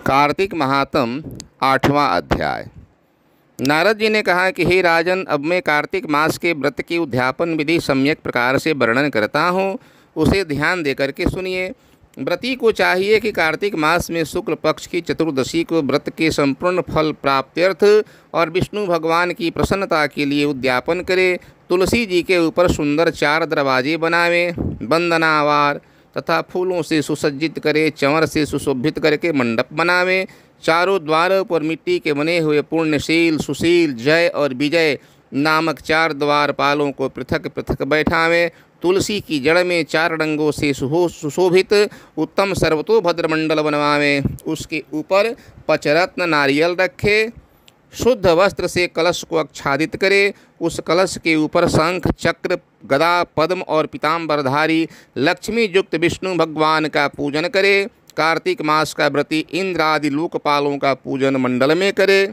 कार्तिक महात्म 8वां अध्याय। नारद जी ने कहा कि हे राजन, अब मैं कार्तिक मास के व्रत की उद्यापन विधि सम्यक प्रकार से वर्णन करता हूँ, उसे ध्यान देकर के सुनिए। व्रती को चाहिए कि कार्तिक मास में शुक्ल पक्ष की चतुर्दशी को व्रत के संपूर्ण फल प्राप्त्यर्थ और विष्णु भगवान की प्रसन्नता के लिए उद्यापन करे। तुलसी जी के ऊपर सुंदर 4 दरवाजे बनावे, वंदनावार तथा फूलों से सुसज्जित करे, चंवर से सुशोभित करके मंडप बनावे। चारों द्वारों पर मिट्टी के बने हुए पुण्यशील, सुशील, जय और विजय नामक 4 द्वारपालों को पृथक पृथक बैठावे। तुलसी की जड़ में 4 रंगों से सुशोभित उत्तम सर्वतोभद्र मंडल बनवावे। उसके ऊपर पचरत्न नारियल रखे। शुद्ध वस्त्र से कलश को आच्छादित करे। उस कलश के ऊपर शंख, चक्र, गदा, पद्म और पीताम्बरधारी लक्ष्मी युक्त विष्णु भगवान का पूजन करे। कार्तिक मास का व्रती इंद्र आदि लोकपालों का पूजन मंडल में करे।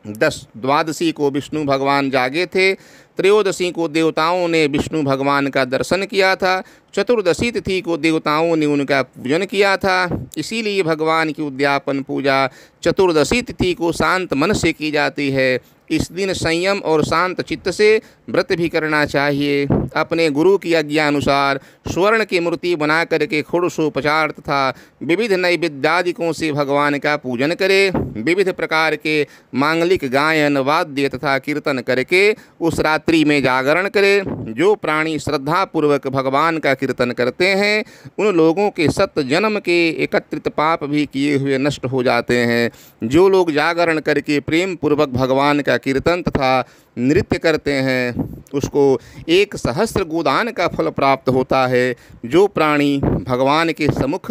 12 को विष्णु भगवान जागे थे। त्रयोदशी को देवताओं ने विष्णु भगवान का दर्शन किया था। चतुर्दशी तिथि को देवताओं ने उनका पूजन किया था। इसीलिए भगवान की उद्यापन पूजा चतुर्दशी तिथि को शांत मन से की जाती है। इस दिन संयम और शांत चित्त से व्रत भी करना चाहिए। अपने गुरु की आज्ञा अनुसार स्वर्ण की मूर्ति बना करके षोडशोपचार तथा विविध नैवेद्यादिकों से भगवान का पूजन करे। विविध प्रकार के मांगलिक गायन, वाद्य तथा कीर्तन करके उस रात्रि में जागरण करे। जो प्राणी श्रद्धापूर्वक भगवान का कीर्तन करते हैं, उन लोगों के 7 जन्म के एकत्रित पाप भी किए हुए नष्ट हो जाते हैं। जो लोग जागरण करके प्रेम पूर्वक भगवान का कीर्तन तथा नृत्य करते हैं, उसको 1 सहस्त्र गोदान का फल प्राप्त होता है। जो प्राणी भगवान के सम्मुख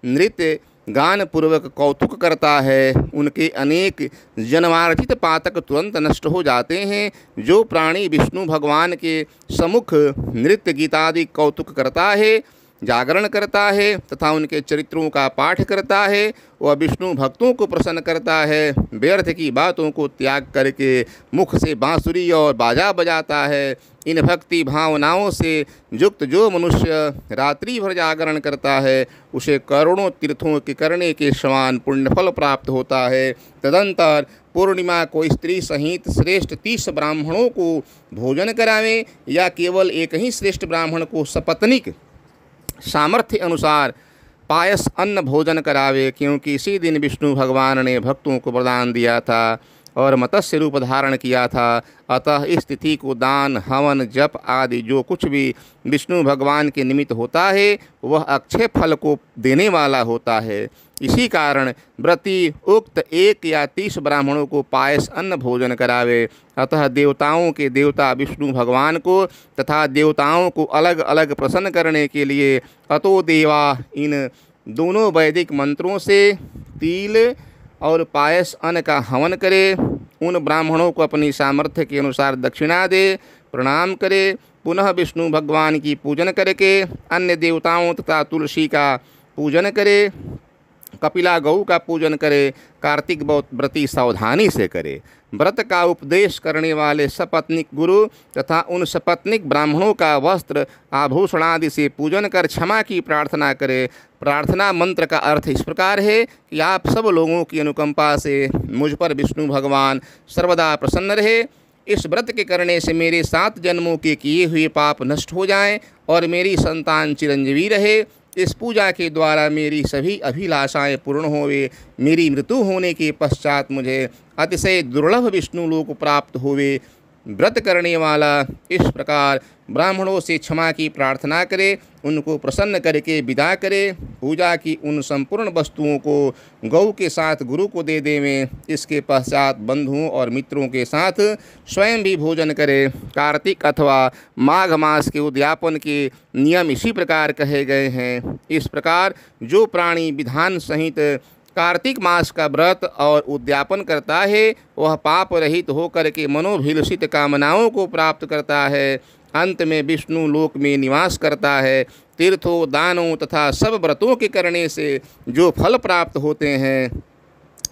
नृत्य गान पूर्वक कौतुक करता है, उनके अनेक जन्मार्जित पातक तुरंत नष्ट हो जाते हैं। जो प्राणी विष्णु भगवान के सम्मुख नृत्य गीतादि कौतुक करता है, जागरण करता है तथा उनके चरित्रों का पाठ करता है, वह विष्णु भक्तों को प्रसन्न करता है। व्यर्थ की बातों को त्याग करके मुख से बांसुरी और बाजा बजाता है। इन भक्ति भावनाओं से युक्त जो मनुष्य रात्रि भर जागरण करता है, उसे करोड़ों तीर्थों के करने के समान पुण्यफल प्राप्त होता है। तदंतर पूर्णिमा को स्त्री सहित श्रेष्ठ 30 ब्राह्मणों को भोजन करावें या केवल एक ही श्रेष्ठ ब्राह्मण को सपत्नीक सामर्थ्य अनुसार पायस अन्न भोजन करावे, क्योंकि इसी दिन विष्णु भगवान ने भक्तों को वरदान दिया था और मत्स्य रूप धारण किया था। अतः इस तिथि को दान, हवन, जप आदि जो कुछ भी विष्णु भगवान के निमित्त होता है, वह अक्षय फल को देने वाला होता है। इसी कारण व्रती उक्त 1 या 30 ब्राह्मणों को पायस अन्न भोजन करावे। अतः देवताओं के देवता विष्णु भगवान को तथा देवताओं को अलग अलग प्रसन्न करने के लिए अतो देवा इन दोनों वैदिक मंत्रों से तिल और पायस अन्न का हवन करे। उन ब्राह्मणों को अपनी सामर्थ्य के अनुसार दक्षिणा दे, प्रणाम करे। पुनः विष्णु भगवान की पूजन करके अन्य देवताओं तथा तुलसी का पूजन करे। कपिला गौ का पूजन करे। कार्तिक व्रती सावधानी से करे। व्रत का उपदेश करने वाले सपत्निक गुरु तथा उन सपत्निक ब्राह्मणों का वस्त्र आभूषण आदि से पूजन कर क्षमा की प्रार्थना करे। प्रार्थना मंत्र का अर्थ इस प्रकार है कि आप सब लोगों की अनुकंपा से मुझ पर विष्णु भगवान सर्वदा प्रसन्न रहे। इस व्रत के करने से मेरे 7 जन्मों के किए हुए पाप नष्ट हो जाएं और मेरी संतान चिरंजीवी रहे। इस पूजा के द्वारा मेरी सभी अभिलाषाएं पूर्ण होवे। मेरी मृत्यु होने के पश्चात मुझे अतिशय दुर्लभ विष्णु लोक प्राप्त होवे। व्रत करने वाला इस प्रकार ब्राह्मणों से क्षमा की प्रार्थना करे, उनको प्रसन्न करके विदा करे। पूजा की उन संपूर्ण वस्तुओं को गौ के साथ गुरु को दे देवें। इसके पश्चात बंधुओं और मित्रों के साथ स्वयं भी भोजन करे। कार्तिक अथवा माघ मास के उद्यापन के नियम इसी प्रकार कहे गए हैं। इस प्रकार जो प्राणी विधान सहित कार्तिक मास का व्रत और उद्यापन करता है, वह पाप रहित होकर के मनोभिलषित कामनाओं को प्राप्त करता है। अंत में विष्णु लोक में निवास करता है। तीर्थों, दानों तथा सब व्रतों के करने से जो फल प्राप्त होते हैं,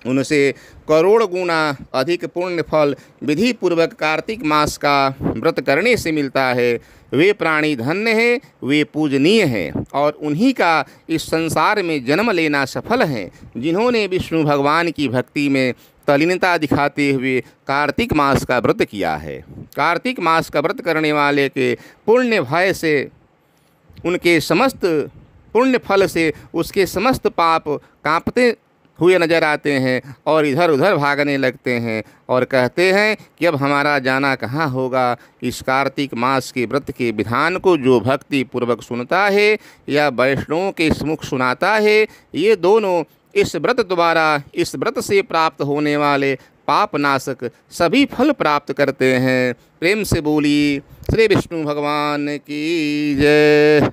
उनसे करोड़ गुना अधिक पुण्य फल विधि पूर्वक कार्तिक मास का व्रत करने से मिलता है। वे प्राणी धन्य हैं, वे पूजनीय हैं और उन्हीं का इस संसार में जन्म लेना सफल है जिन्होंने विष्णु भगवान की भक्ति में तल्लीनता दिखाते हुए कार्तिक मास का व्रत किया है। कार्तिक मास का व्रत करने वाले के पुण्य भय से, उनके समस्त पुण्य फल से उसके समस्त पाप कांपते हुए नजर आते हैं और इधर उधर भागने लगते हैं और कहते हैं कि अब हमारा जाना कहाँ होगा। इस कार्तिक मास के व्रत के विधान को जो भक्ति पूर्वक सुनता है या वैष्णवों के सम्मुख सुनाता है, ये दोनों इस व्रत द्वारा, इस व्रत से प्राप्त होने वाले पाप नाशक सभी फल प्राप्त करते हैं। प्रेम से बोली श्री विष्णु भगवान की जय।